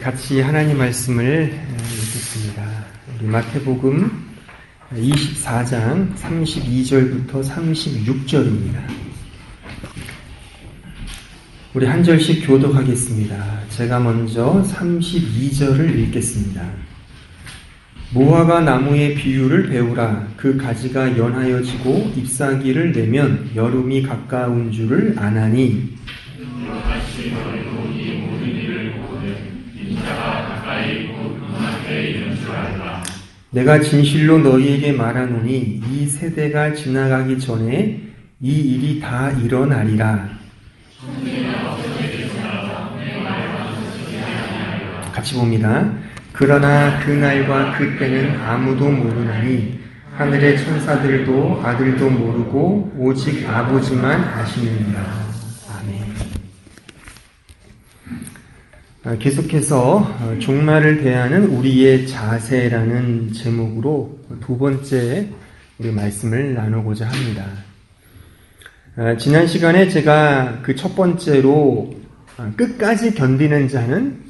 같이 하나님 말씀을 읽겠습니다. 우리 마태복음 24장 32절부터 36절입니다. 우리 한 절씩 교독하겠습니다. 제가 먼저 32절을 읽겠습니다. 무화과 나무의 비유를 배우라. 그 가지가 연하여지고 잎사귀를 내면 여름이 가까운 줄을 아나니 내가 진실로 너희에게 말하노니 이 세대가 지나가기 전에 이 일이 다 일어나리라. 같이 봅니다. 그러나 그날과 그때는 아무도 모르나니 하늘의 천사들도 아들도 모르고 오직 아버지만 아시느니라. 계속해서 종말을 대하는 우리의 자세라는 제목으로 두 번째 우리 말씀을 나누고자 합니다. 지난 시간에 제가 그 첫 번째로 끝까지 견디는 자는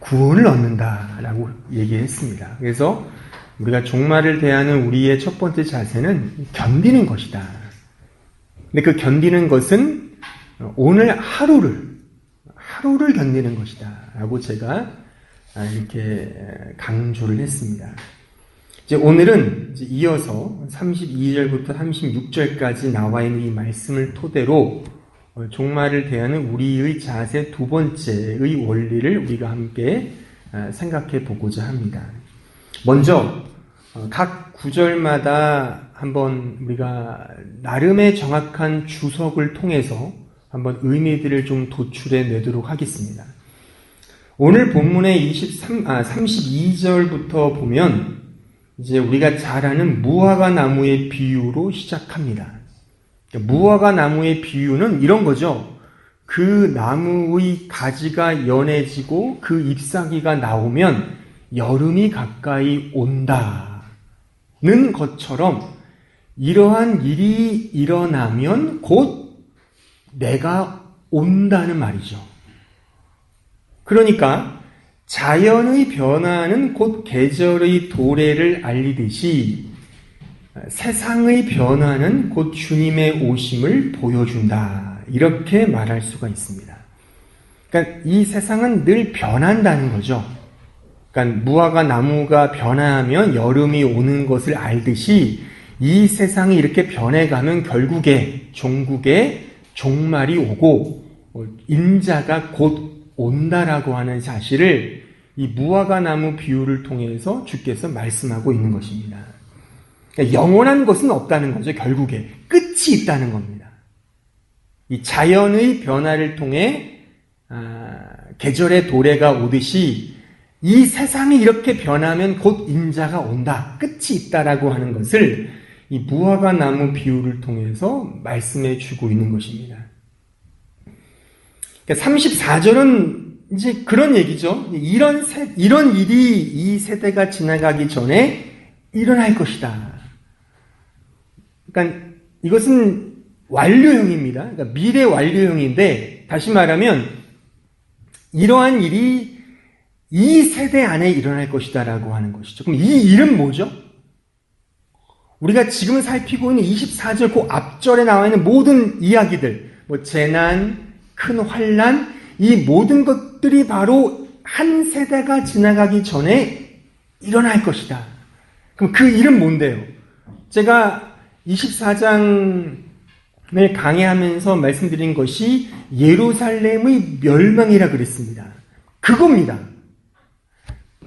구원을 얻는다라고 얘기했습니다. 그래서 우리가 종말을 대하는 우리의 첫 번째 자세는 견디는 것이다. 근데 그 견디는 것은 오늘 하루를 견디는 것이다 라고 제가 이렇게 강조를 했습니다. 이제 오늘은 이어서 32절부터 36절까지 나와 있는 이 말씀을 토대로 종말을 대하는 우리의 자세 두 번째의 원리를 우리가 함께 생각해 보고자 합니다. 먼저 각 구절마다 한번 우리가 나름의 정확한 주석을 통해서 한번 의미들을 좀 도출해 내도록 하겠습니다. 오늘 본문의 32절부터 보면 이제 우리가 잘 아는 무화과 나무의 비유로 시작합니다. 무화과 나무의 비유는 이런 거죠. 그 나무의 가지가 연해지고 그 잎사귀가 나오면 여름이 가까이 온다는 것처럼 이러한 일이 일어나면 곧 내가 온다는 말이죠. 그러니까 자연의 변화는 곧 계절의 도래를 알리듯이 세상의 변화는 곧 주님의 오심을 보여준다. 이렇게 말할 수가 있습니다. 그러니까 이 세상은 늘 변한다는 거죠. 그러니까 무화과 나무가 변화하면 여름이 오는 것을 알듯이 이 세상이 이렇게 변해가면 결국에 종국에 종말이 오고 인자가 곧 온다라고 하는 사실을 이 무화과 나무 비유를 통해서 주께서 말씀하고 있는 것입니다. 그러니까 영원한 것은 없다는 거죠. 결국에 끝이 있다는 겁니다. 이 자연의 변화를 통해 계절의 도래가 오듯이 이 세상이 이렇게 변하면 곧 인자가 온다. 끝이 있다라고 하는 것을 이 무화과 나무 비유를 통해서 말씀해 주고 있는 것입니다. 그러니까 34절은 이제 그런 얘기죠. 이런 일이 이 세대가 지나가기 전에 일어날 것이다. 그러니까 이것은 완료형입니다. 그러니까 미래 완료형인데 다시 말하면 이러한 일이 이 세대 안에 일어날 것이다라고 하는 것이죠. 그럼 이 일은 뭐죠? 우리가 지금 살피고 있는 24절 그 앞절에 나와 있는 모든 이야기들, 재난, 큰 환난, 이 모든 것들이 바로 한 세대가 지나가기 전에 일어날 것이다. 그럼 그 일은 뭔데요? 제가 24장을 강해하면서 말씀드린 것이 예루살렘의 멸망이라 그랬습니다. 그겁니다.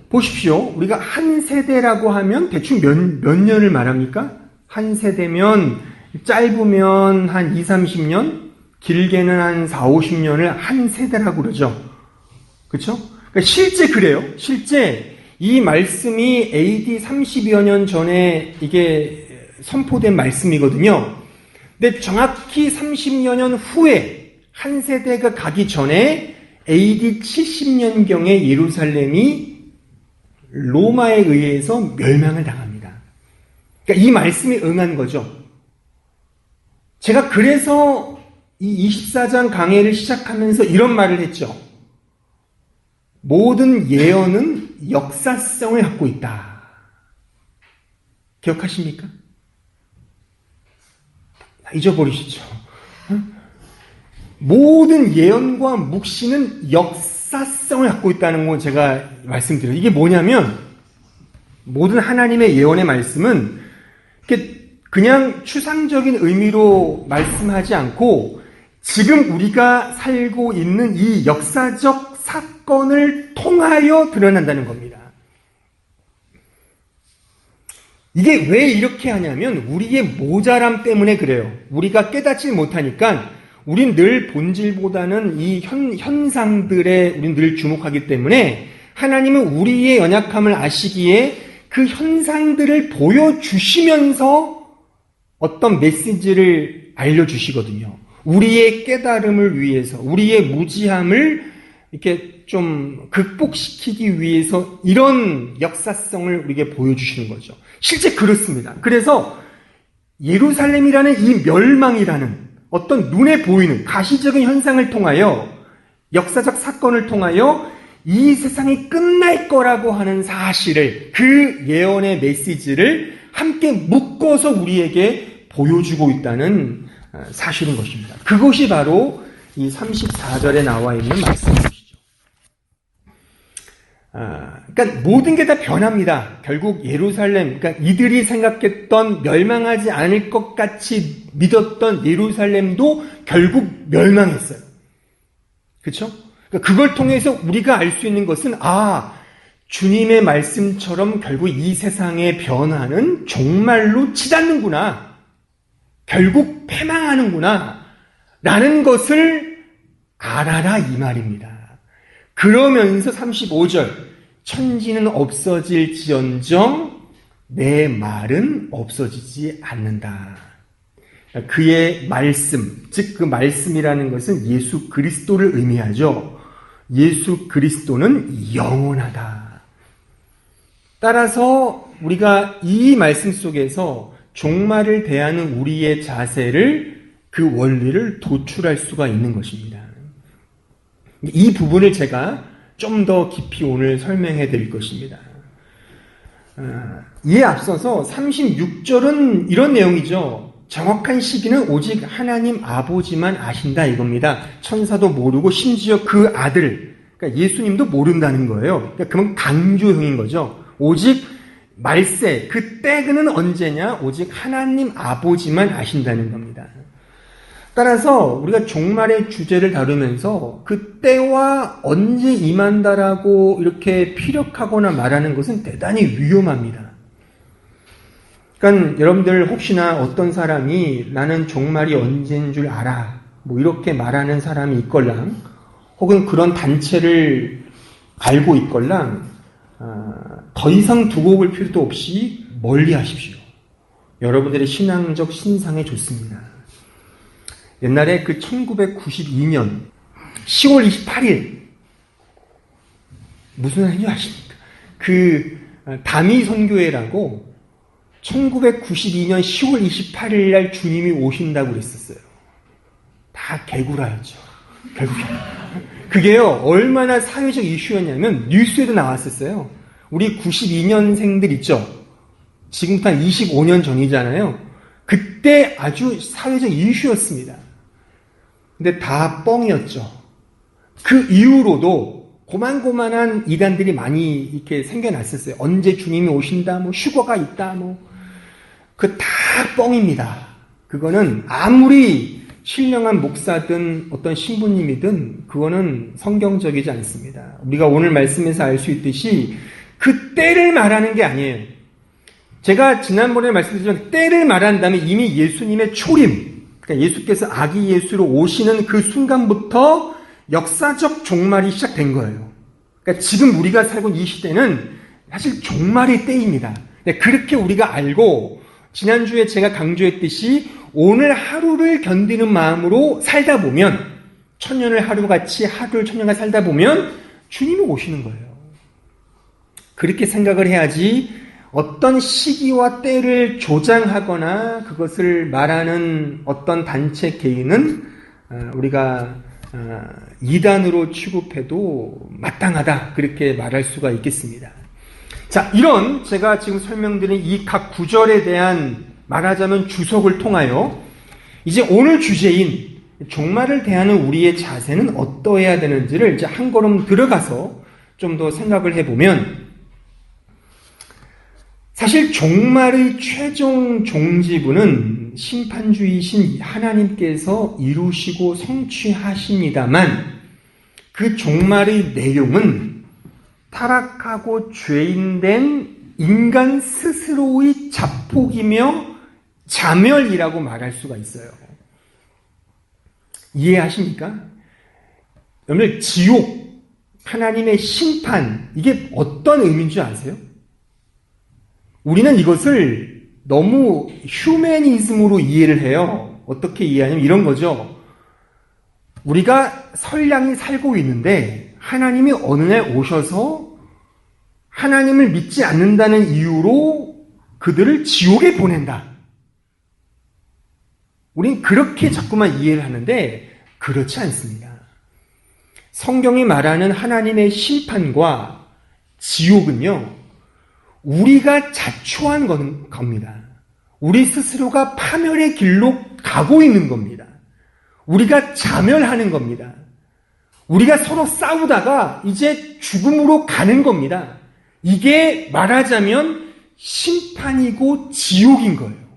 보십시오. 우리가 한 세대라고 하면 대충 몇 년을 말합니까? 한 세대면 짧으면 한 20, 30년, 길게는 한 40, 50년을 한 세대라고 그러죠. 그렇죠? 그러니까 실제 그래요. 실제 이 말씀이 AD 30여 년 전에 이게 선포된 말씀이거든요. 근데 정확히 30여 년 후에 한 세대가 가기 전에 AD 70년경에 예루살렘이 로마에 의해서 멸망을 당합니다. 그러니까 이 말씀이 응한 거죠. 제가 그래서 이 24장 강해를 시작하면서 이런 말을 했죠. 모든 예언은 역사성을 갖고 있다. 기억하십니까? 잊어버리시죠. 모든 예언과 묵시는 역사성을 갖고 있다는 거 제가 말씀드려요. 이게 뭐냐면 모든 하나님의 예언의 말씀은 그냥 추상적인 의미로 말씀하지 않고 지금 우리가 살고 있는 이 역사적 사건을 통하여 드러난다는 겁니다. 이게 왜 이렇게 하냐면 우리의 모자람 때문에 그래요. 우리가 깨닫지 못하니까 우린 늘 본질보다는 이 현상들에 우린 늘 주목하기 때문에 하나님은 우리의 연약함을 아시기에 그 현상들을 보여주시면서 어떤 메시지를 알려주시거든요. 우리의 깨달음을 위해서, 우리의 무지함을 이렇게 좀 극복시키기 위해서 이런 역사성을 우리에게 보여주시는 거죠. 실제 그렇습니다. 그래서 예루살렘이라는 이 멸망이라는 어떤 눈에 보이는 가시적인 현상을 통하여 역사적 사건을 통하여 이 세상이 끝날 거라고 하는 사실을 그 예언의 메시지를 함께 묶어서 우리에게 보여주고 있다는 사실인 것입니다. 그것이 바로 이 34절에 나와 있는 말씀이시죠. 그러니까 모든 게 다 변합니다. 결국 예루살렘, 그러니까 이들이 생각했던 멸망하지 않을 것 같이 믿었던 예루살렘도 결국 멸망했어요. 그렇죠? 그러니까 그걸 통해서 우리가 알 수 있는 것은 주님의 말씀처럼 결국 이 세상의 변화는 종말로 치닫는구나. 결국 패망하는구나. 라는 것을 알아라 이 말입니다. 그러면서 35절 천지는 없어질지언정 내 말은 없어지지 않는다. 그의 말씀, 즉 그 말씀이라는 것은 예수 그리스도를 의미하죠. 예수 그리스도는 영원하다. 따라서 우리가 이 말씀 속에서 종말을 대하는 우리의 자세를 그 원리를 도출할 수가 있는 것입니다. 이 부분을 제가 좀 더 깊이 오늘 설명해 드릴 것입니다. 이에 앞서서 36절은 이런 내용이죠. 정확한 시기는 오직 하나님 아버지만 아신다 이겁니다. 천사도 모르고 심지어 그 아들, 그러니까 예수님도 모른다는 거예요. 그러니까 그건 강조형인 거죠. 오직 말세, 그 때는 언제냐? 오직 하나님 아버지만 아신다는 겁니다. 따라서 우리가 종말의 주제를 다루면서 그 때와 언제 임한다라고 이렇게 피력하거나 말하는 것은 대단히 위험합니다. 그러니까 여러분들 혹시나 어떤 사람이 나는 종말이 언제인 줄 알아 이렇게 말하는 사람이 있걸랑 혹은 그런 단체를 알고 있걸랑 더 이상 두고 볼 필요도 없이 멀리 하십시오. 여러분들의 신앙적 신상에 좋습니다. 옛날에 그 1992년 10월 28일 무슨 날인지 아십니까? 그 다미 선교회라고 1992년 10월 28일 날 주님이 오신다고 그랬었어요. 다 개구라였죠. 결국에. 그게요, 얼마나 사회적 이슈였냐면 뉴스에도 나왔었어요. 우리 92년생들 있죠? 지금부터 한 25년 전이잖아요. 그때 아주 사회적 이슈였습니다. 근데 다 뻥이었죠. 그 이후로도 고만고만한 이단들이 많이 이렇게 생겨났었어요. 언제 주님이 오신다, 휴거가 있다, 그 다 뻥입니다. 그거는 아무리 신령한 목사든 어떤 신부님이든 그거는 성경적이지 않습니다. 우리가 오늘 말씀에서 알 수 있듯이 그 때를 말하는 게 아니에요. 제가 지난번에 말씀드렸지만 때를 말한다면 이미 예수님의 초림, 그러니까 예수께서 아기 예수로 오시는 그 순간부터 역사적 종말이 시작된 거예요. 그러니까 지금 우리가 살고 있는 이 시대는 사실 종말의 때입니다. 그렇게 우리가 알고 지난주에 제가 강조했듯이 오늘 하루를 견디는 마음으로 살다 보면 천년을 하루같이 하루를 천년간 살다 보면 주님이 오시는 거예요. 그렇게 생각을 해야지 어떤 시기와 때를 조장하거나 그것을 말하는 어떤 단체 개인은 우리가 이단으로 취급해도 마땅하다 그렇게 말할 수가 있겠습니다. 자, 이런 제가 지금 설명드린 이 각 구절에 대한 말하자면 주석을 통하여 이제 오늘 주제인 종말을 대하는 우리의 자세는 어떠해야 되는지를 이제 한 걸음 들어가서 좀 더 생각을 해보면, 사실 종말의 최종 종지부는 심판주이신 하나님께서 이루시고 성취하십니다만, 그 종말의 내용은 타락하고 죄인된 인간 스스로의 자폭이며 자멸이라고 말할 수가 있어요. 이해하십니까? 여러분들, 지옥, 하나님의 심판, 이게 어떤 의미인 줄 아세요? 우리는 이것을 너무 휴머니즘으로 이해를 해요. 어떻게 이해하냐면 이런 거죠. 우리가 선량히 살고 있는데 하나님이 어느 날 오셔서 하나님을 믿지 않는다는 이유로 그들을 지옥에 보낸다. 우린 그렇게 자꾸만 이해를 하는데 그렇지 않습니다. 성경이 말하는 하나님의 심판과 지옥은요, 우리가 자초한 겁니다. 우리 스스로가 파멸의 길로 가고 있는 겁니다. 우리가 자멸하는 겁니다. 우리가 서로 싸우다가 이제 죽음으로 가는 겁니다. 이게 말하자면 심판이고 지옥인 거예요.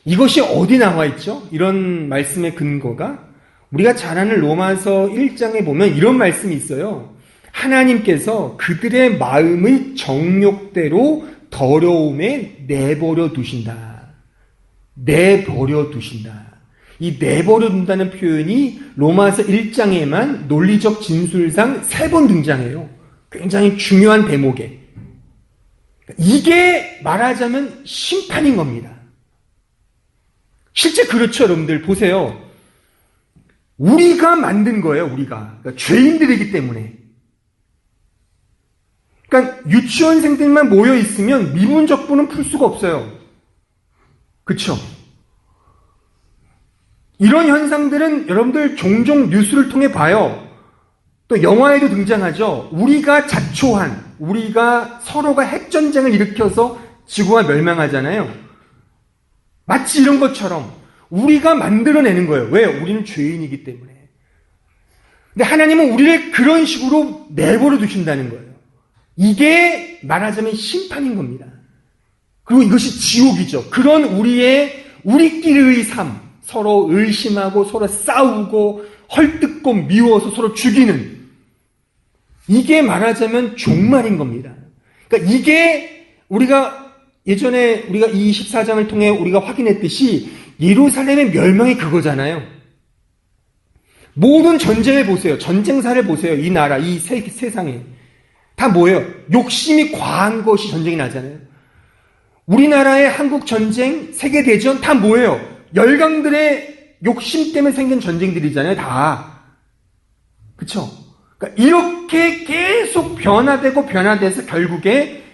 이것이 어디 나와 있죠? 이런 말씀의 근거가 우리가 잘 아는 로마서 1장에 보면 이런 말씀이 있어요. 하나님께서 그들의 마음의 정욕대로 더러움에 내버려 두신다. 내버려 두신다. 이 내버려 둔다는 표현이 로마서 1장에만 논리적 진술상 3번 등장해요. 굉장히 중요한 대목에. 이게 말하자면 심판인 겁니다. 실제 그렇죠, 여러분들. 보세요. 우리가 만든 거예요, 우리가. 그러니까 죄인들이기 때문에. 그러니까 유치원생들만 모여 있으면 미분적분은 풀 수가 없어요. 그쵸? 이런 현상들은 여러분들 종종 뉴스를 통해 봐요. 또 영화에도 등장하죠. 우리가 자초한, 우리가 서로가 핵전쟁을 일으켜서 지구가 멸망하잖아요. 마치 이런 것처럼 우리가 만들어내는 거예요. 왜? 우리는 죄인이기 때문에. 근데 하나님은 우리를 그런 식으로 내버려 두신다는 거예요. 이게 말하자면 심판인 겁니다. 그리고 이것이 지옥이죠. 그런 우리끼리의 삶, 서로 의심하고 서로 싸우고 헐뜯고 미워서 서로 죽이는, 이게 말하자면 종말인 겁니다. 그러니까 이게 예전에 우리가 이 14장을 통해 우리가 확인했듯이 예루살렘의 멸망이 그거잖아요. 모든 전쟁을 보세요. 전쟁사를 보세요. 이 나라, 이 세상에. 다 뭐예요? 욕심이 과한 것이 전쟁이 나잖아요. 우리나라의 한국 전쟁, 세계대전 다 뭐예요? 열강들의 욕심 때문에 생긴 전쟁들이잖아요. 다. 그쵸? 그러니까 이렇게 계속 변화돼서 결국에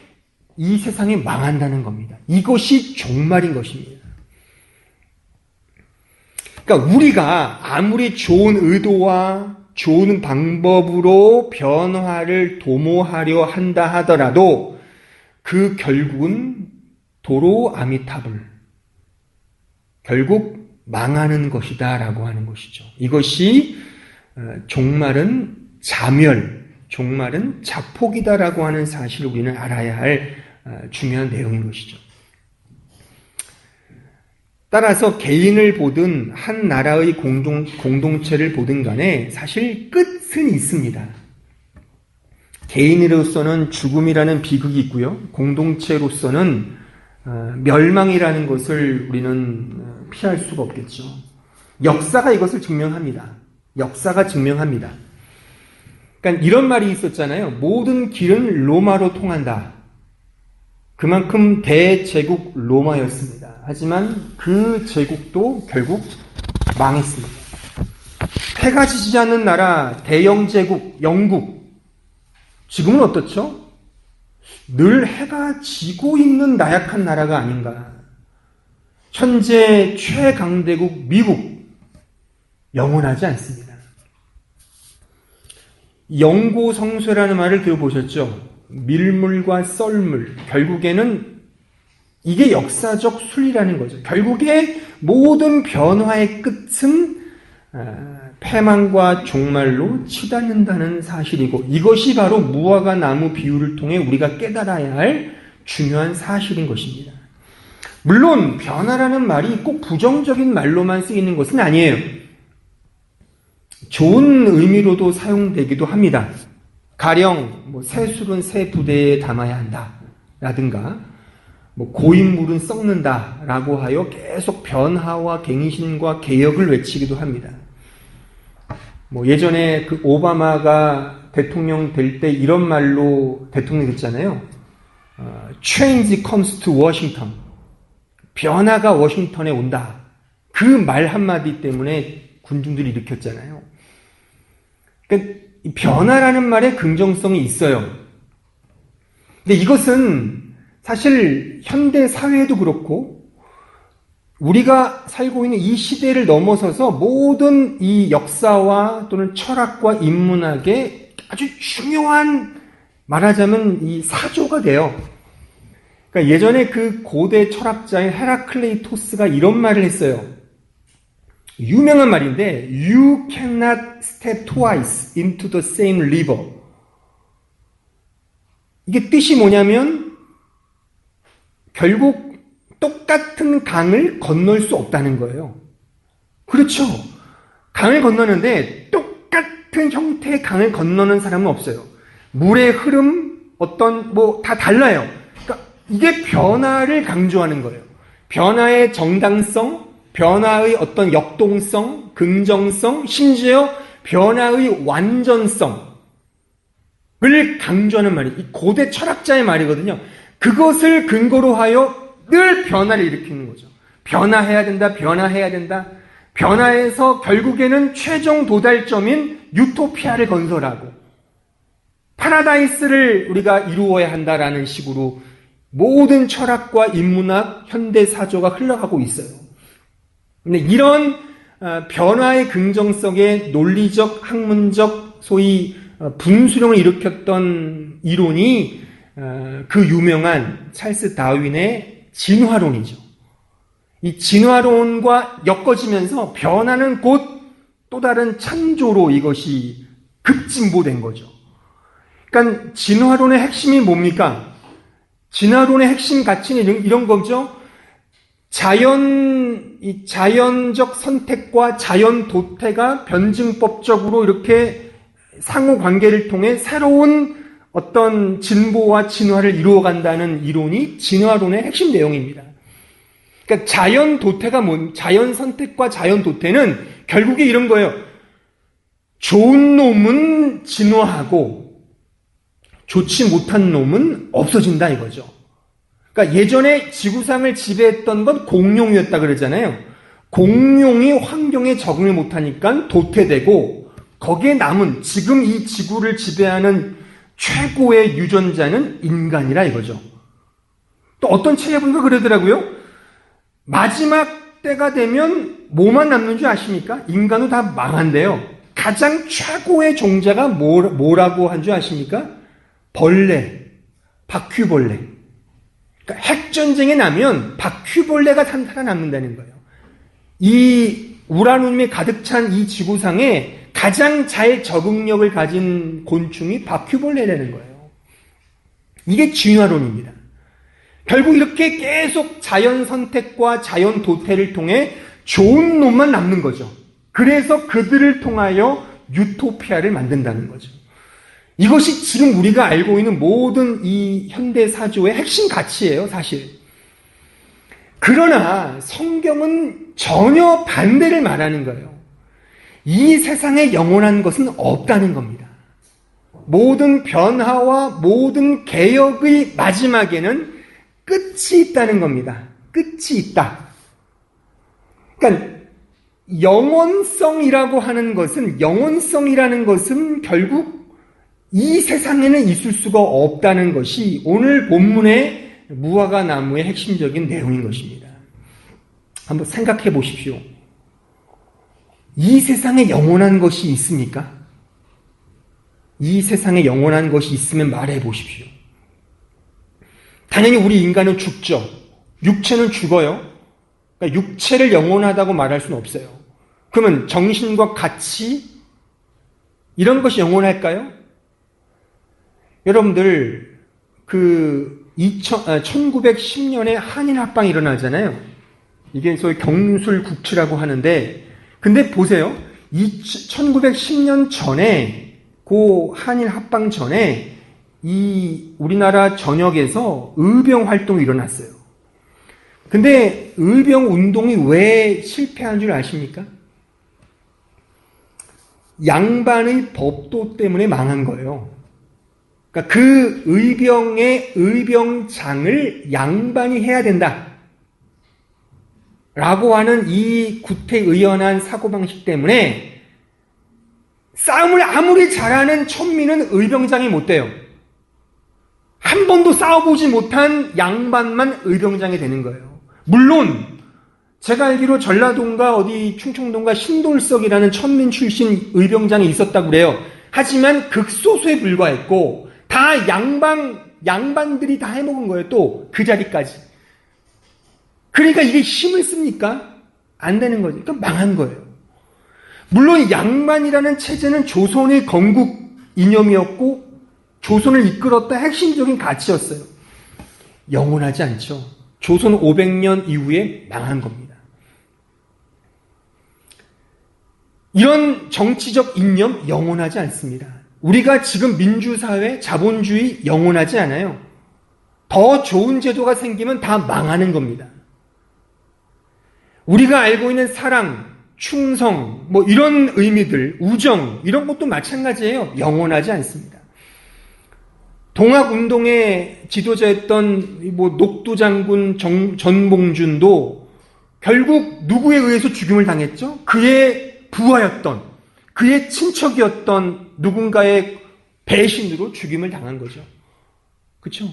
이 세상이 망한다는 겁니다. 이것이 종말인 것입니다. 그러니까 우리가 아무리 좋은 의도와 좋은 방법으로 변화를 도모하려 한다 하더라도 그 결국은 도로 아미타불, 결국 망하는 것이다 라고 하는 것이죠. 이것이 종말은 자멸, 종말은 자폭이다라고 하는 사실을 우리는 알아야 할 중요한 내용인 것이죠. 따라서 개인을 보든 한 나라의 공동체를 보든 간에 사실 끝은 있습니다. 개인으로서는 죽음이라는 비극이 있고요. 공동체로서는 멸망이라는 것을 우리는 피할 수가 없겠죠. 역사가 이것을 증명합니다. 역사가 증명합니다. 그러니까 이런 말이 있었잖아요. 모든 길은 로마로 통한다. 그만큼 대제국 로마였습니다. 하지만 그 제국도 결국 망했습니다. 해가 지지 않는 나라, 대영 제국, 영국. 지금은 어떻죠? 늘 해가 지고 있는 나약한 나라가 아닌가. 현재 최강대국 미국. 영원하지 않습니다. 영고성쇠라는 말을 들어보셨죠? 밀물과 썰물, 결국에는 이게 역사적 순리라는 거죠. 결국에 모든 변화의 끝은 패망과 종말로 치닫는다는 사실이고, 이것이 바로 무화과 나무 비유를 통해 우리가 깨달아야 할 중요한 사실인 것입니다. 물론 변화라는 말이 꼭 부정적인 말로만 쓰이는 것은 아니에요. 좋은 의미로도 사용되기도 합니다. 가령 새 술은 새 부대에 담아야 한다 라든가 고인물은 썩는다 라고 하여 계속 변화와 갱신과 개혁을 외치기도 합니다. 예전에 그 오바마가 대통령 될 때 이런 말로 대통령 됐잖아요. Change comes to Washington. 변화가 워싱턴에 온다. 그 말 한마디 때문에 군중들이 일으켰잖아요. 그러니까 변화라는 말에 긍정성이 있어요. 근데 이것은 사실 현대 사회에도 그렇고 우리가 살고 있는 이 시대를 넘어서서 모든 이 역사와 또는 철학과 인문학의 아주 중요한, 말하자면 이 사조가 돼요. 그러니까 예전에 그 고대 철학자인 헤라클레이토스가 이런 말을 했어요. 유명한 말인데 You cannot step twice into the same river. 이게 뜻이 뭐냐면 결국 똑같은 강을 건널 수 없다는 거예요. 그렇죠. 강을 건너는데 똑같은 형태의 강을 건너는 사람은 없어요. 물의 흐름, 다 달라요. 그러니까 이게 변화를 강조하는 거예요. 변화의 정당성, 변화의 어떤 역동성, 긍정성, 심지어 변화의 완전성을 강조하는 말이 이 고대 철학자의 말이거든요. 그것을 근거로 하여 늘 변화를 일으키는 거죠. 변화해야 된다, 변화해야 된다. 변화해서 결국에는 최종 도달점인 유토피아를 건설하고 파라다이스를 우리가 이루어야 한다라는 식으로 모든 철학과 인문학, 현대 사조가 흘러가고 있어요. 근데 이런 변화의 긍정성의 논리적, 학문적, 소위 분수령을 일으켰던 이론이 그 유명한 찰스 다윈의 진화론이죠. 이 진화론과 엮어지면서 변화는 곧 또 다른 창조로 이것이 급진보된 거죠. 그러니까 진화론의 핵심이 뭡니까? 진화론의 핵심 가치는 이런 거죠. 자연적 선택과 자연 도태가 변증법적으로 이렇게 상호 관계를 통해 새로운 어떤 진보와 진화를 이루어간다는 이론이 진화론의 핵심 내용입니다. 그러니까 자연 선택과 자연 도태는 결국에 이런 거예요. 좋은 놈은 진화하고 좋지 못한 놈은 없어진다 이거죠. 그러니까 예전에 지구상을 지배했던 건 공룡이었다 그러잖아요. 공룡이 환경에 적응을 못하니까 도태되고 거기에 남은 지금 이 지구를 지배하는 최고의 유전자는 인간이라 이거죠. 또 어떤 책에 보니까 그러더라고요. 마지막 때가 되면 뭐만 남는 줄 아십니까? 인간은 다 망한대요. 가장 최고의 종자가 뭐라고 한 줄 아십니까? 벌레, 바퀴벌레. 그러니까 핵전쟁에 나면 바퀴벌레가 살아남는다는 거예요. 이 우라늄이 가득 찬 이 지구상에 가장 잘 적응력을 가진 곤충이 바퀴벌레라는 거예요. 이게 진화론입니다. 결국 이렇게 계속 자연 선택과 자연 도태를 통해 좋은 놈만 남는 거죠. 그래서 그들을 통하여 유토피아를 만든다는 거죠. 이것이 지금 우리가 알고 있는 모든 이 현대 사조의 핵심 가치예요, 사실. 그러나 성경은 전혀 반대를 말하는 거예요. 이 세상에 영원한 것은 없다는 겁니다. 모든 변화와 모든 개혁의 마지막에는 끝이 있다는 겁니다. 끝이 있다. 그러니까 영원성이라고 하는 것은, 영원성이라는 것은 결국 이 세상에는 있을 수가 없다는 것이 오늘 본문의 무화과 나무의 핵심적인 내용인 것입니다. 한번 생각해 보십시오. 이 세상에 영원한 것이 있습니까? 이 세상에 영원한 것이 있으면 말해 보십시오. 당연히 우리 인간은 죽죠. 육체는 죽어요. 그러니까 육체를 영원하다고 말할 수는 없어요. 그러면 정신과 가치 이런 것이 영원할까요? 여러분들 1910년에 한일 합방이 일어나잖아요. 이게 소위 경술국치라고 하는데, 근데 보세요. 1910년 전에 그 한일 합방 전에 이 우리나라 전역에서 의병 활동이 일어났어요. 근데 의병 운동이 왜 실패한 줄 아십니까? 양반의 법도 때문에 망한 거예요. 그러니까 그 의병의 의병장을 양반이 해야 된다 라고 하는 이 구태의연한 사고방식 때문에 싸움을 아무리 잘하는 천민은 의병장이 못 돼요. 한 번도 싸워보지 못한 양반만 의병장이 되는 거예요. 물론 제가 알기로 전라도인가 어디 충청도인가 신돌석이라는 천민 출신 의병장이 있었다고 그래요. 하지만 극소수에 불과했고 다 양반들이 다 해먹은 거예요. 또 그 자리까지. 그러니까 이게 힘을 씁니까? 안 되는 거죠. 그러니까 망한 거예요. 물론 양반이라는 체제는 조선의 건국 이념이었고 조선을 이끌었다 핵심적인 가치였어요. 영원하지 않죠. 조선 500년 이후에 망한 겁니다. 이런 정치적 이념 영원하지 않습니다. 우리가 지금 민주사회, 자본주의 영원하지 않아요. 더 좋은 제도가 생기면 다 망하는 겁니다. 우리가 알고 있는 사랑, 충성, 뭐 이런 의미들, 우정, 이런 것도 마찬가지예요. 영원하지 않습니다. 동학운동의 지도자였던 녹두장군 전봉준도 결국 누구에 의해서 죽임을 당했죠? 그의 부하였던, 그의 친척이었던 누군가의 배신으로 죽임을 당한 거죠. 그렇죠?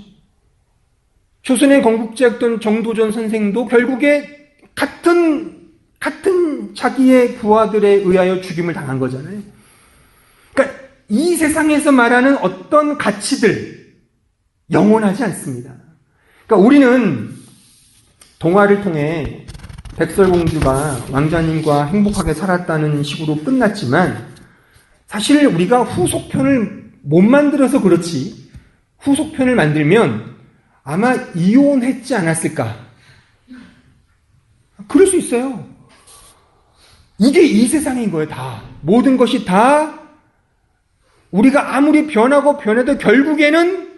조선의 건국제였던 정도전 선생도 결국에 같은 자기의 부하들에 의하여 죽임을 당한 거잖아요. 그러니까 이 세상에서 말하는 어떤 가치들 영원하지 않습니다. 그러니까 우리는 동화를 통해 백설공주가 왕자님과 행복하게 살았다는 식으로 끝났지만 사실 우리가 후속편을 못 만들어서 그렇지 후속편을 만들면 아마 이혼했지 않았을까? 그럴 수 있어요. 이게 이 세상인 거예요. 다. 모든 것이 다 우리가 아무리 변하고 변해도 결국에는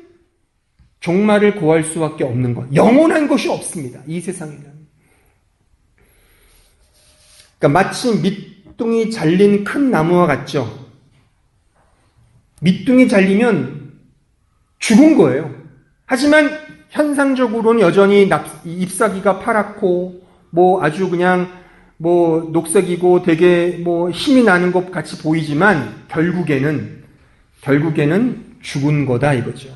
종말을 고할 수밖에 없는 것. 영원한 것이 없습니다. 이 세상에는. 그러니까 마치 밑둥이 잘린 큰 나무와 같죠. 밑둥이 잘리면 죽은 거예요. 하지만 현상적으로는 여전히 잎사귀가 파랗고 아주 그냥 녹색이고 되게 힘이 나는 것 같이 보이지만 결국에는 죽은 거다 이거죠.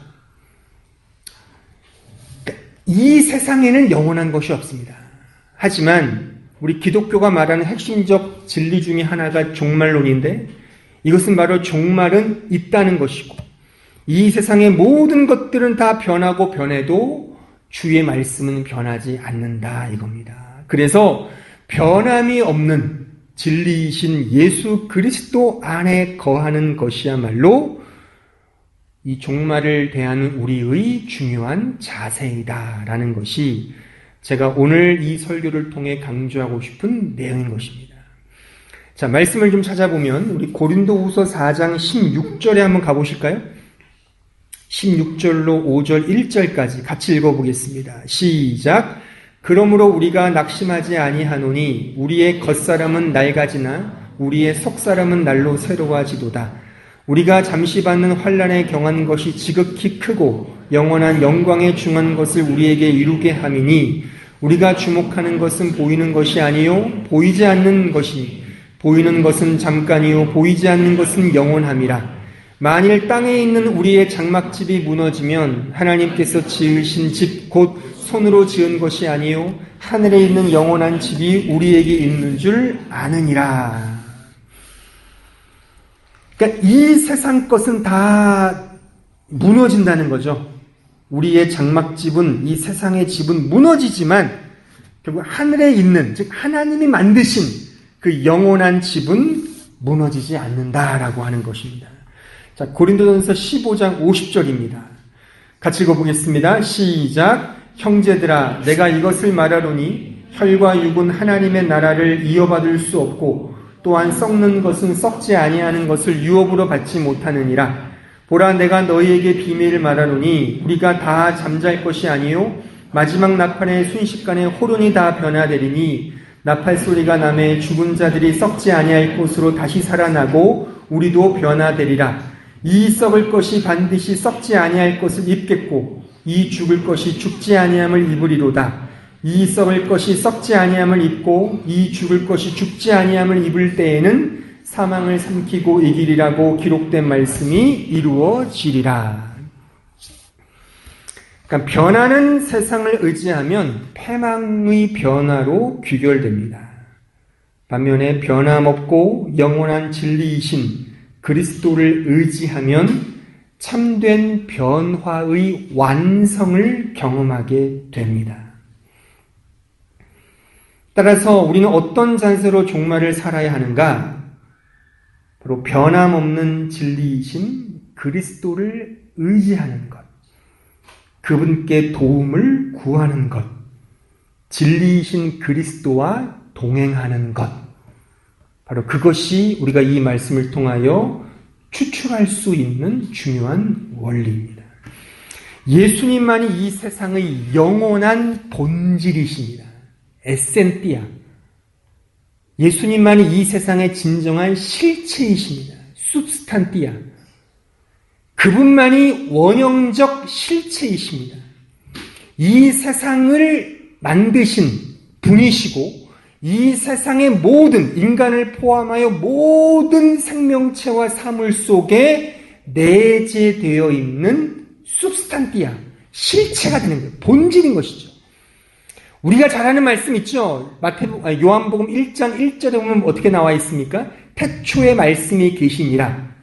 이 세상에는 영원한 것이 없습니다. 하지만 우리 기독교가 말하는 핵심적 진리 중에 하나가 종말론인데 이것은 바로 종말은 있다는 것이고 이 세상의 모든 것들은 다 변하고 변해도 주의 말씀은 변하지 않는다 이겁니다. 그래서 변함이 없는 진리이신 예수 그리스도 안에 거하는 것이야말로 이 종말을 대하는 우리의 중요한 자세이다라는 것이 제가 오늘 이 설교를 통해 강조하고 싶은 내용인 것입니다. 자, 말씀을 좀 찾아보면 우리 고린도후서 4장 16절에 한번 가보실까요? 16절로 5절 1절까지 같이 읽어보겠습니다. 시작! 그러므로 우리가 낙심하지 아니하노니 우리의 겉사람은 낡아지나 우리의 속사람은 날로 새로워지도다. 우리가 잠시 받는 환난에 경한 것이 지극히 크고 영원한 영광에 중한 것을 우리에게 이루게 함이니 우리가 주목하는 것은 보이는 것이 아니요 보이지 않는 것이니 보이는 것은 잠깐이요 보이지 않는 것은 영원함이라. 만일 땅에 있는 우리의 장막집이 무너지면 하나님께서 지으신 집 곧 손으로 지은 것이 아니요 하늘에 있는 영원한 집이 우리에게 있는 줄 아느니라. 그러니까 이 세상 것은 다 무너진다는 거죠. 우리의 장막집은, 이 세상의 집은 무너지지만 결국 하늘에 있는, 즉 하나님이 만드신 그 영원한 집은 무너지지 않는다라고 하는 것입니다. 자, 고린도전서 15장 50절입니다. 같이 읽어보겠습니다. 시작. 형제들아, 내가 이것을 말하노니 혈과 육은 하나님의 나라를 이어받을 수 없고 또한 썩는 것은 썩지 아니하는 것을 유업으로 받지 못하느니라. 보라, 내가 너희에게 비밀을 말하노니 우리가 다 잠잘 것이 아니요 마지막 나팔의 순식간에 호련이 다 변화되리니 나팔 소리가 나매 죽은 자들이 썩지 아니할 것으로 다시 살아나고 우리도 변화되리라. 이 썩을 것이 반드시 썩지 아니할 것을 입겠고 이 죽을 것이 죽지 아니함을 입으리로다. 이 썩을 것이 썩지 아니함을 입고 이 죽을 것이 죽지 아니함을 입을 때에는 사망을 삼키고 이기리라고 기록된 말씀이 이루어지리라. 그러니까 변하는 세상을 의지하면 패망의 변화로 귀결됩니다. 반면에 변함없고 영원한 진리이신 그리스도를 의지하면 참된 변화의 완성을 경험하게 됩니다. 따라서 우리는 어떤 자세로 종말을 살아야 하는가? 바로 변함없는 진리이신 그리스도를 의지하는 것, 그분께 도움을 구하는 것, 진리이신 그리스도와 동행하는 것, 바로 그것이 우리가 이 말씀을 통하여 추출할 수 있는 중요한 원리입니다. 예수님만이 이 세상의 영원한 본질이십니다. 에센티아. 예수님만이 이 세상의 진정한 실체이십니다. substantia. 그분만이 원형적 실체이십니다. 이 세상을 만드신 분이시고 이 세상의 모든 인간을 포함하여 모든 생명체와 사물 속에 내재되어 있는 substantia, 실체가 되는 거예요. 본질인 것이죠. 우리가 잘 아는 말씀 있죠. 요한복음 1장 1절에 보면 어떻게 나와 있습니까? 태초에 말씀이 계시니라.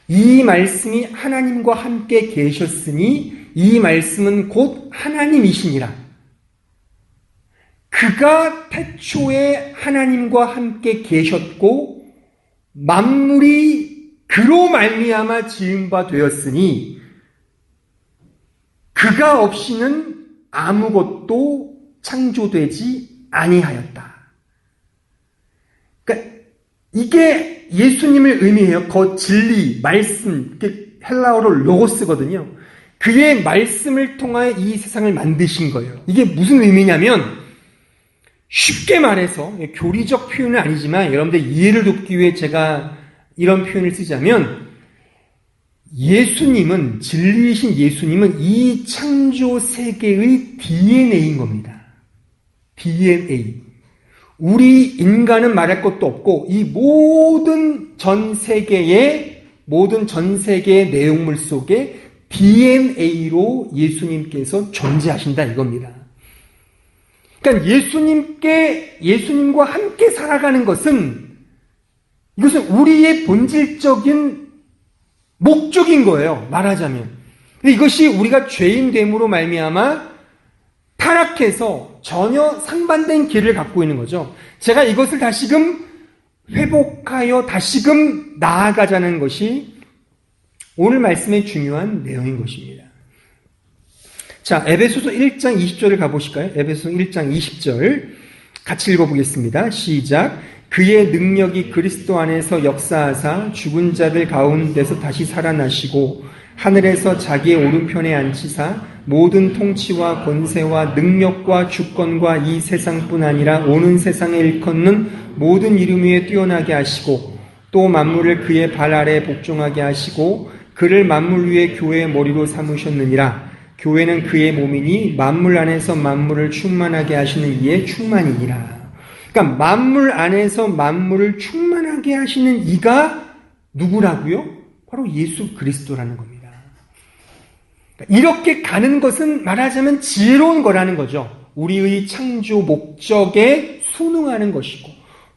이 말씀이 하나님과 함께 계셨으니 이 말씀은 곧 하나님이시니라. 그가 태초에 하나님과 함께 계셨고 만물이 그로 말미암아 지은 바 되었으니 그가 없이는 아무것도 창조되지 아니하였다. 그러니까 이게 예수님을 의미해요. 그 진리, 말씀, 헬라어로 로고스거든요. 그의 말씀을 통하여 이 세상을 만드신 거예요. 이게 무슨 의미냐면 쉽게 말해서 교리적 표현은 아니지만 여러분들 이해를 돕기 위해 제가 이런 표현을 쓰자면 예수님은, 진리이신 예수님은 이 창조 세계의 DNA인 겁니다. DNA. 우리 인간은 말할 것도 없고 이 모든 전 세계의 내용물 속에 DNA로 예수님께서 존재하신다 이겁니다. 그러니까 예수님과 함께 살아가는 것은 이것은 우리의 본질적인 목적인 거예요. 말하자면. 이것이 우리가 죄인됨으로 말미암아 타락해서 전혀 상반된 길을 갖고 있는 거죠. 제가 이것을 다시금 회복하여 다시금 나아가자는 것이 오늘 말씀의 중요한 내용인 것입니다. 자, 에베소서 1장 20절을 가보실까요? 에베소서 1장 20절 같이 읽어보겠습니다. 시작. 그의 능력이 그리스도 안에서 역사하사 죽은 자들 가운데서 다시 살아나시고 하늘에서 자기의 오른편에 앉히사 모든 통치와 권세와 능력과 주권과 이 세상뿐 아니라 오는 세상에 일컫는 모든 이름 위에 뛰어나게 하시고 또 만물을 그의 발 아래에 복종하게 하시고 그를 만물 위에 교회의 머리로 삼으셨느니라. 교회는 그의 몸이니 만물 안에서 만물을 충만하게 하시는 이의 충만이니라. 그러니까 만물 안에서 만물을 충만하게 하시는 이가 누구라고요? 바로 예수 그리스도라는 겁니다. 이렇게 가는 것은 말하자면 지혜로운 거라는 거죠. 우리의 창조 목적에 순응하는 것이고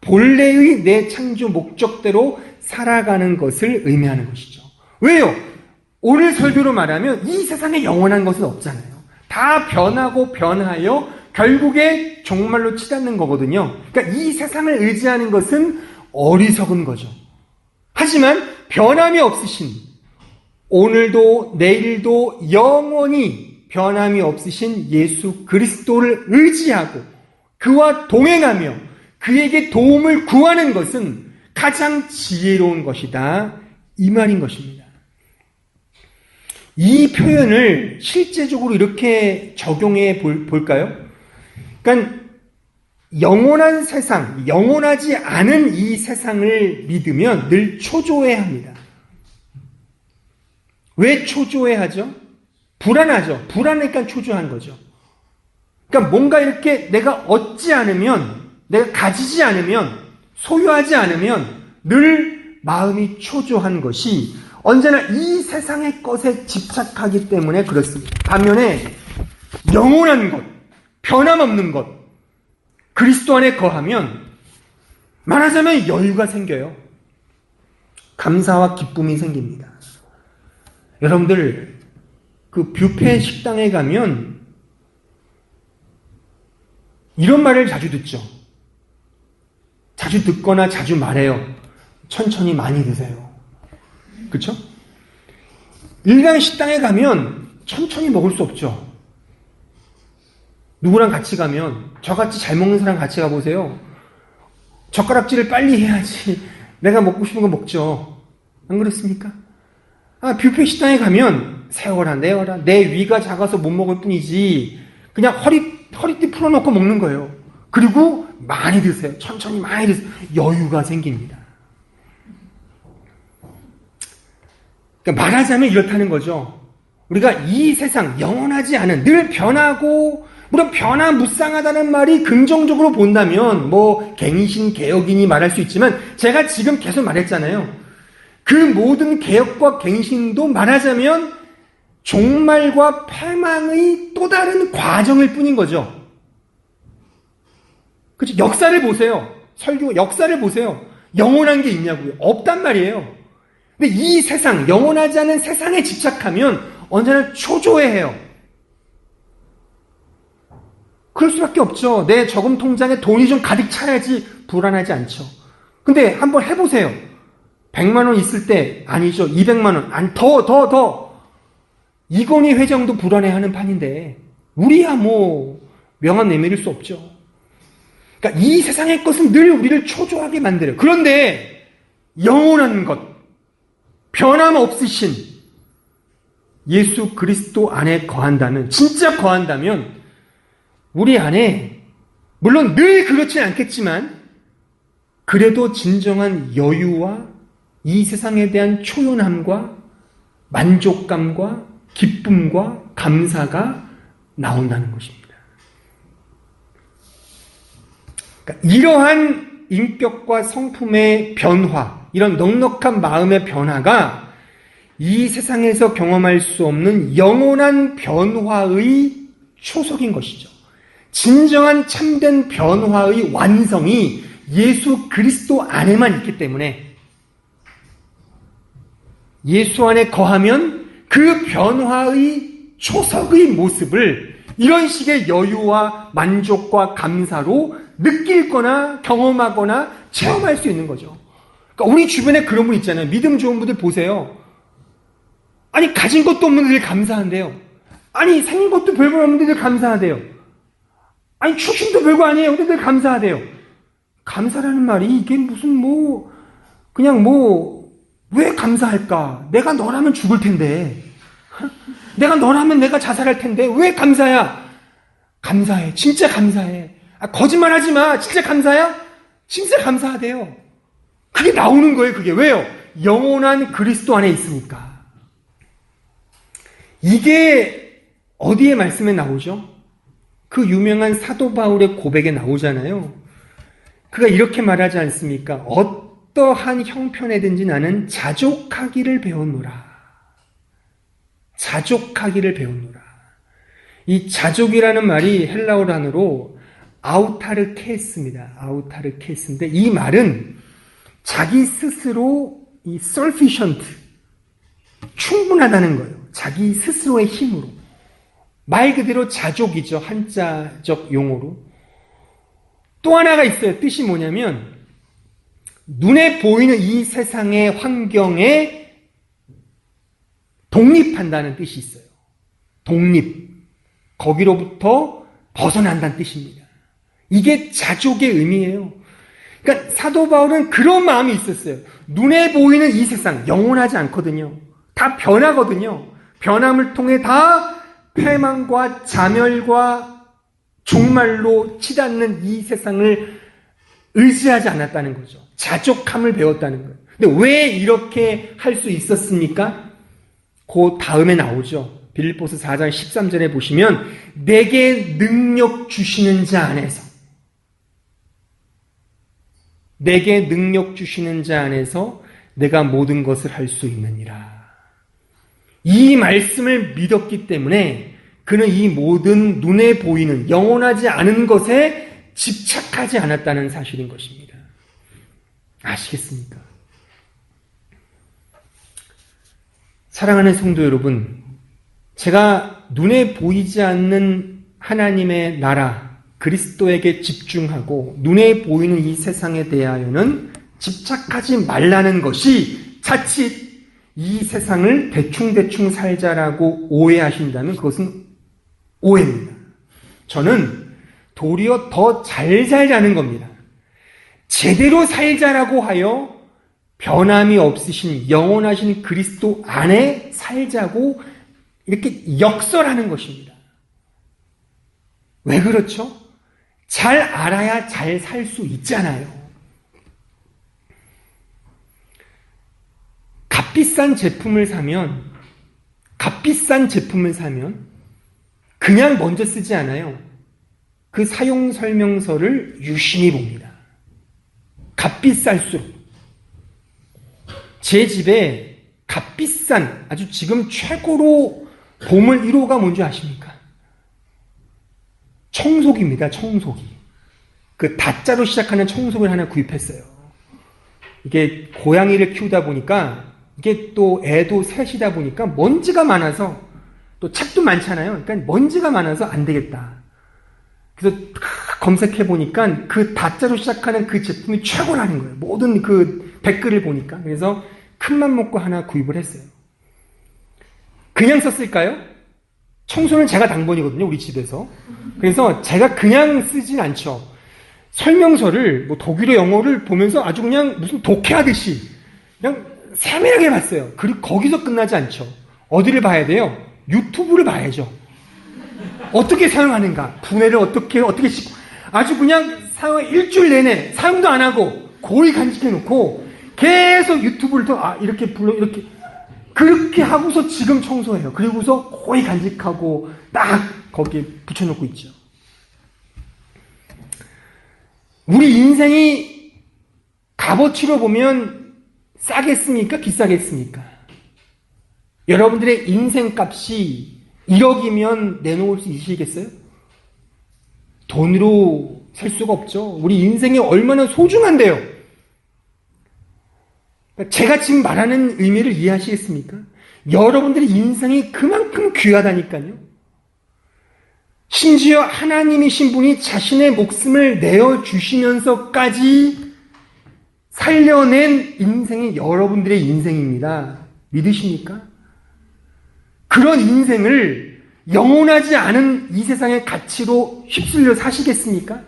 본래의 내 창조 목적대로 살아가는 것을 의미하는 것이죠. 왜요? 오늘 설교로 말하면 이 세상에 영원한 것은 없잖아요. 다 변하고 변하여 결국에 종말로 치닫는 거거든요. 그러니까 이 세상을 의지하는 것은 어리석은 거죠. 하지만 변함이 없으신, 오늘도 내일도 영원히 변함이 없으신 예수 그리스도를 의지하고 그와 동행하며 그에게 도움을 구하는 것은 가장 지혜로운 것이다, 이 말인 것입니다. 이 표현을 실제적으로 이렇게 적용해 볼까요? 그러니까 영원한 세상, 영원하지 않은 이 세상을 믿으면 늘 초조해합니다. 왜 초조해하죠? 불안하죠. 불안하니까 초조한 거죠. 그러니까 뭔가 이렇게 내가 얻지 않으면, 내가 가지지 않으면, 소유하지 않으면 늘 마음이 초조한 것이 언제나 이 세상의 것에 집착하기 때문에 그렇습니다. 반면에 영원한 것, 변함없는 것, 그리스도 안에 거하면 말하자면 여유가 생겨요. 감사와 기쁨이 생깁니다. 여러분들 그 뷔페 식당에 가면 이런 말을 자주 듣죠. 자주 듣거나 자주 말해요. 천천히 많이 드세요. 그렇죠? 일반 식당에 가면 천천히 먹을 수 없죠. 누구랑 같이 가면, 저같이 잘 먹는 사람 같이 가보세요. 젓가락질을 빨리 해야지 내가 먹고 싶은 거 먹죠. 안 그렇습니까? 뷔페 식당에 가면 세워라 내워라, 내 위가 작아서 못 먹을 뿐이지 그냥 허리띠 풀어놓고 먹는 거예요. 그리고 많이 드세요. 천천히 많이 드세요. 여유가 생깁니다. 그러니까 말하자면 이렇다는 거죠. 우리가 이 세상 영원하지 않은, 늘 변하고, 물론 변화무쌍하다는 말이 긍정적으로 본다면 뭐 갱신 개혁인이 말할 수 있지만 제가 지금 계속 말했잖아요. 그 모든 개혁과 갱신도 말하자면 종말과 패망의 또 다른 과정일 뿐인 거죠. 그렇죠? 역사를 보세요. 설교 역사를 보세요. 영원한 게 있냐고요? 없단 말이에요. 근데 이 세상, 영원하지 않은 세상에 집착하면 언제나 초조해해요. 그럴 수밖에 없죠. 내 저금 통장에 돈이 좀 가득 차야지 불안하지 않죠. 근데 한번 해보세요. 100만 원 있을 때, 아니죠. 200만 원, 아니 더. 이건희 회장도 불안해하는 판인데 우리야 뭐 명함 내밀을 수 없죠. 그러니까 이 세상의 것은 늘 우리를 초조하게 만들어요. 그런데 영원한 것, 변함없으신 예수 그리스도 안에 거한다면, 진짜 거한다면 우리 안에 물론 늘 그렇지는 않겠지만 그래도 진정한 여유와 이 세상에 대한 초연함과 만족감과 기쁨과 감사가 나온다는 것입니다. 그러니까 이러한 인격과 성품의 변화, 이런 넉넉한 마음의 변화가 이 세상에서 경험할 수 없는 영원한 변화의 초석인 것이죠. 진정한 참된 변화의 완성이 예수 그리스도 안에만 있기 때문에 예수 안에 거하면 그 변화의 초석의 모습을 이런 식의 여유와 만족과 감사로 느낄 거나 경험하거나 체험할 수 있는 거죠. 그러니까 우리 주변에 그런 분 있잖아요. 믿음 좋은 분들 보세요. 아니 가진 것도 없는 들 감사한대요. 아니 생긴 것도 별거 없는 들 감사하대요. 아니 출신도 별거 아니에요. 근데 늘 감사하대요. 감사라는 말이 이게 무슨 뭐 그냥 뭐 왜 감사할까? 내가 너라면 죽을 텐데. 내가 너라면 내가 자살할 텐데 왜 감사야? 감사해. 진짜 감사해. 거짓말하지 마. 진짜 감사야? 진짜 감사하대요. 그게 나오는 거예요. 그게 왜요? 영원한 그리스도 안에 있으니까. 이게 어디에 말씀에 나오죠? 그 유명한 사도 바울의 고백에 나오잖아요. 그가 이렇게 말하지 않습니까? 어떠한 형편에든지 나는 자족하기를 배웠노라. 자족하기를 배웠노라. 이 자족이라는 말이 헬라어 단어로 아우타르케스입니다. 아우타르케스인데 이 말은 자기 스스로 이 sufficient, 충분하다는 거예요. 자기 스스로의 힘으로. 말 그대로 자족이죠. 한자적 용어로. 또 하나가 있어요. 뜻이 뭐냐면 눈에 보이는 이 세상의 환경에 독립한다는 뜻이 있어요. 독립. 거기로부터 벗어난다는 뜻입니다. 이게 자족의 의미예요. 그러니까 사도 바울은 그런 마음이 있었어요. 눈에 보이는 이 세상 영원하지 않거든요. 다 변하거든요. 변함을 통해 다 패망과 자멸과 종말로 치닫는 이 세상을 의지하지 않았다는 거죠. 자족함을 배웠다는 거예요. 근데 왜 이렇게 할 수 있었습니까? 그 다음에 나오죠. 빌립보서 4장 13절에 보시면 내게 능력 주시는 자 안에서, 내게 능력 주시는 자 안에서 내가 모든 것을 할 수 있느니라. 이 말씀을 믿었기 때문에 그는 이 모든 눈에 보이는 영원하지 않은 것에 집착하지 않았다는 사실인 것입니다. 아시겠습니까? 사랑하는 성도 여러분, 제가 눈에 보이지 않는 하나님의 나라, 그리스도에게 집중하고 눈에 보이는 이 세상에 대하여는 집착하지 말라는 것이 자칫 이 세상을 대충대충 살자라고 오해하신다면 그것은 오해입니다. 저는 도리어 더 잘 살자는 겁니다. 제대로 살자라고 하여 변함이 없으신 영원하신 그리스도 안에 살자고 이렇게 역설하는 것입니다. 왜 그렇죠? 잘 알아야 잘 살 수 있잖아요. 값비싼 제품을 사면 그냥 먼저 쓰지 않아요. 그 사용 설명서를 유심히 봅니다. 값비쌀수록. 제 집에 값비싼 아주 지금 최고로 보물 1호가 뭔지 아십니까? 청소기입니다. 청소기. 그 다자로 시작하는 청소기를 하나 구입했어요. 이게 고양이를 키우다 보니까 이게 또 애도 셋이다 보니까 먼지가 많아서 또 책도 많잖아요. 그러니까 먼지가 많아서 안 되겠다. 그래서 검색해 보니까 그 다자로 시작하는 그 제품이 최고라는 거예요. 모든 그 댓글을 보니까. 그래서 큰맘 먹고 하나 구입을 했어요. 그냥 썼을까요? 청소는 제가 당번이거든요. 우리 집에서. 그래서 제가 그냥 쓰진 않죠. 설명서를 뭐 독일어 영어를 보면서 아주 그냥 무슨 독해하듯이 그냥 세밀하게 봤어요. 그리고 거기서 끝나지 않죠. 어디를 봐야 돼요? 유튜브를 봐야죠. 어떻게 사용하는가? 분해를 어떻게 씻고 아주 그냥 일주일 내내 사용도 안 하고 고이 간직해 놓고 계속 유튜브를 이렇게 불러 이렇게 그렇게 하고서 지금 청소해요. 그리고서 고이 간직하고 딱 거기에 붙여놓고 있죠. 우리 인생이 값어치로 보면 싸겠습니까? 비싸겠습니까? 여러분들의 인생값이 1억이면 내놓을 수 있으시겠어요? 돈으로 살 수가 없죠. 우리 인생이 얼마나 소중한데요. 제가 지금 말하는 의미를 이해하시겠습니까? 여러분들의 인생이 그만큼 귀하다니까요. 심지어 하나님이신 분이 자신의 목숨을 내어주시면서까지 살려낸 인생이 여러분들의 인생입니다. 믿으십니까? 그런 인생을 영원하지 않은 이 세상의 가치로 휩쓸려 사시겠습니까?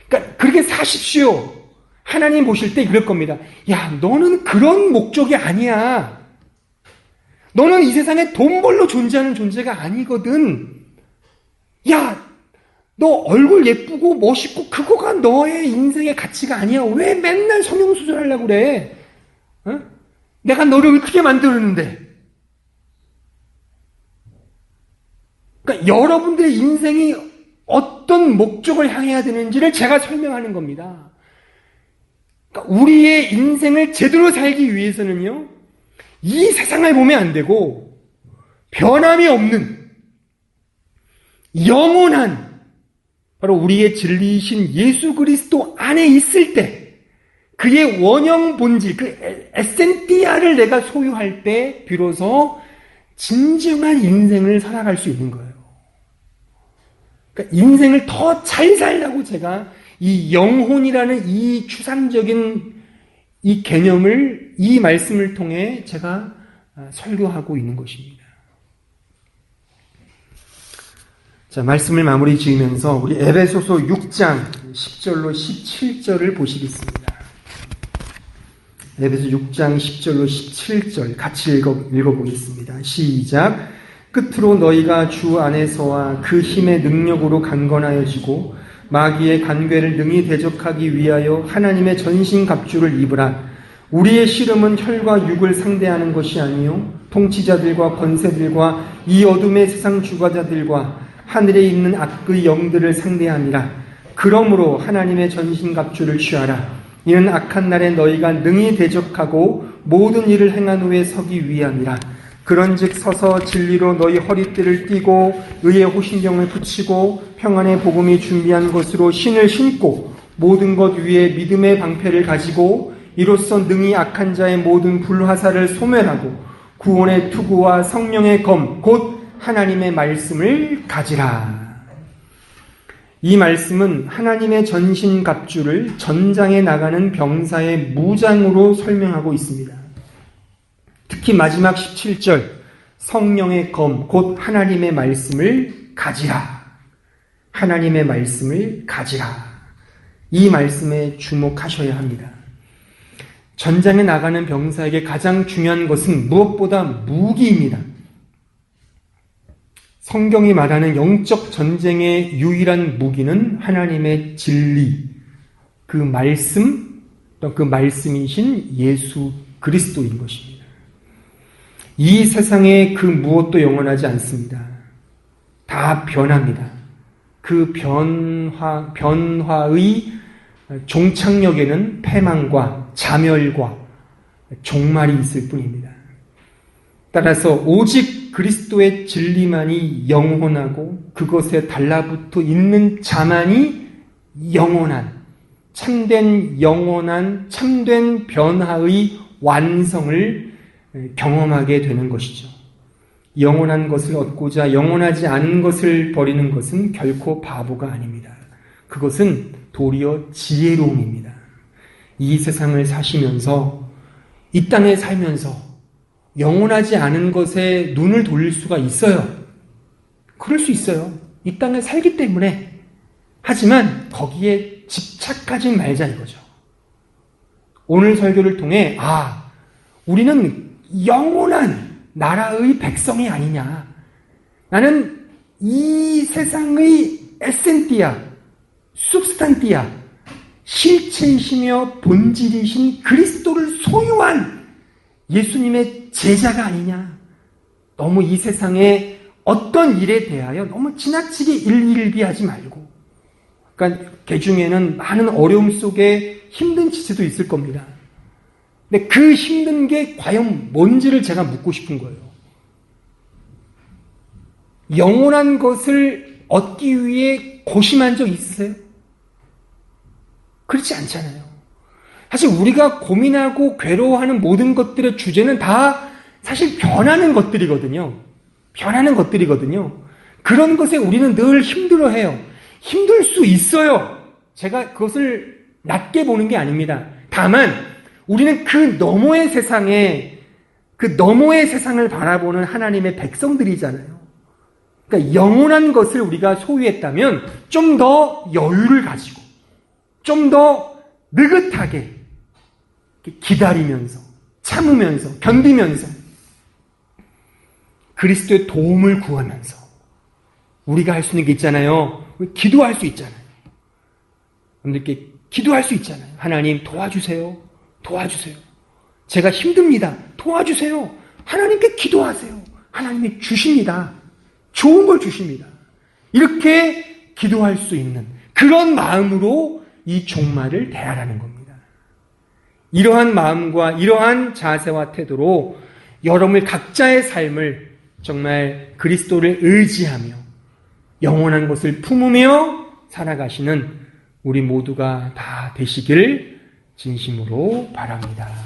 그러니까 그렇게 사십시오. 하나님 보실 때 그럴 겁니다. 야, 너는 그런 목적이 아니야. 너는 이 세상에 돈 벌러 존재하는 존재가 아니거든. 야, 너 얼굴 예쁘고 멋있고 그거가 너의 인생의 가치가 아니야. 왜 맨날 성형수술하려고 그래? 어? 내가 너를 크게 만들었는데. 그러니까 여러분들의 인생이 어떤 목적을 향해야 되는지를 제가 설명하는 겁니다. 그러니까 우리의 인생을 제대로 살기 위해서는요, 이 세상을 보면 안 되고 변함이 없는 영원한 바로 우리의 진리이신 예수 그리스도 안에 있을 때, 그의 원형 본질, 그 에센티아를 내가 소유할 때 비로소 진정한 인생을 살아갈 수 있는 거예요. 그러니까 인생을 더 잘 살려고 제가 이 영혼이라는 이 추상적인 이 개념을, 이 말씀을 통해 제가 설교하고 있는 것입니다. 자, 말씀을 마무리 지으면서 우리 에베소서 6장 10절로 17절을 보시겠습니다. 에베소 6장 10절로 17절 같이 읽어보겠습니다. 시작. 끝으로 너희가 주 안에서와 그 힘의 능력으로 강건하여지고 마귀의 간궤를 능히 대적하기 위하여 하나님의 전신갑주를 입으라. 우리의 씨름은 혈과 육을 상대하는 것이 아니요 통치자들과 권세들과 이 어둠의 세상 주관자들과 하늘에 있는 악의 영들을 상대함이라. 그러므로 하나님의 전신갑주를 취하라. 이는 악한 날에 너희가 능히 대적하고 모든 일을 행한 후에 서기 위함이라. 그런즉 서서 진리로 너희 허리띠를 띠고 의의 호신경을 붙이고 평안의 복음이 준비한 것으로 신을 신고 모든 것 위에 믿음의 방패를 가지고 이로써 능히 악한 자의 모든 불화살을 소멸하고 구원의 투구와 성령의 검 곧 하나님의 말씀을 가지라. 이 말씀은 하나님의 전신갑주를 전장에 나가는 병사의 무장으로 설명하고 있습니다. 특히 마지막 17절 성령의 검 곧 하나님의 말씀을 가지라. 하나님의 말씀을 가지라. 이 말씀에 주목하셔야 합니다. 전장에 나가는 병사에게 가장 중요한 것은 무엇보다 무기입니다. 성경이 말하는 영적 전쟁의 유일한 무기는 하나님의 진리, 그 말씀, 또 그 말씀이신 예수 그리스도인 것입니다. 이 세상에 그 무엇도 영원하지 않습니다. 다 변합니다. 그 변화의 종착역에는 패망과 자멸과 종말이 있을 뿐입니다. 따라서 오직 그리스도의 진리만이 영원하고 그것에 달라붙어 있는 자만이 영원한, 참된 영원한, 참된 변화의 완성을 경험하게 되는 것이죠. 영원한 것을 얻고자 영원하지 않은 것을 버리는 것은 결코 바보가 아닙니다. 그것은 도리어 지혜로움입니다. 이 세상을 사시면서, 이 땅에 살면서 영원하지 않은 것에 눈을 돌릴 수가 있어요. 그럴 수 있어요. 이 땅에 살기 때문에. 하지만 거기에 집착하지 말자 이거죠. 오늘 설교를 통해 우리는 영원한 나라의 백성이 아니냐. 나는 이 세상의 에센티아, substantia, 실체이시며 본질이신 그리스도를 소유한 예수님의 제자가 아니냐. 너무 이 세상의 어떤 일에 대하여 너무 지나치게 일일비하지 말고, 그러니까 개중에는 많은 어려움 속에 힘든 지체도 있을 겁니다. 근데 그 힘든 게 과연 뭔지를 제가 묻고 싶은 거예요. 영원한 것을 얻기 위해 고심한 적 있으세요? 그렇지 않잖아요. 사실 우리가 고민하고 괴로워하는 모든 것들의 주제는 다 사실 변하는 것들이거든요. 변하는 것들이거든요. 그런 것에 우리는 늘 힘들어해요. 힘들 수 있어요. 제가 그것을 낮게 보는 게 아닙니다. 다만 우리는 그 너머의 세상을 바라보는 하나님의 백성들이잖아요. 그러니까 영원한 것을 우리가 소유했다면 좀 더 여유를 가지고, 좀 더 느긋하게 기다리면서, 참으면서, 견디면서, 그리스도의 도움을 구하면서 우리가 할 수 있는 게 있잖아요. 기도할 수 있잖아요. 여러분들께 기도할 수 있잖아요. 하나님 도와주세요. 도와주세요. 제가 힘듭니다. 도와주세요. 하나님께 기도하세요. 하나님이 주십니다. 좋은 걸 주십니다. 이렇게 기도할 수 있는 그런 마음으로 이 종말을 대하라는 겁니다. 이러한 마음과 이러한 자세와 태도로 여러분의 각자의 삶을 정말 그리스도를 의지하며 영원한 것을 품으며 살아가시는 우리 모두가 다 되시기를 진심으로 바랍니다.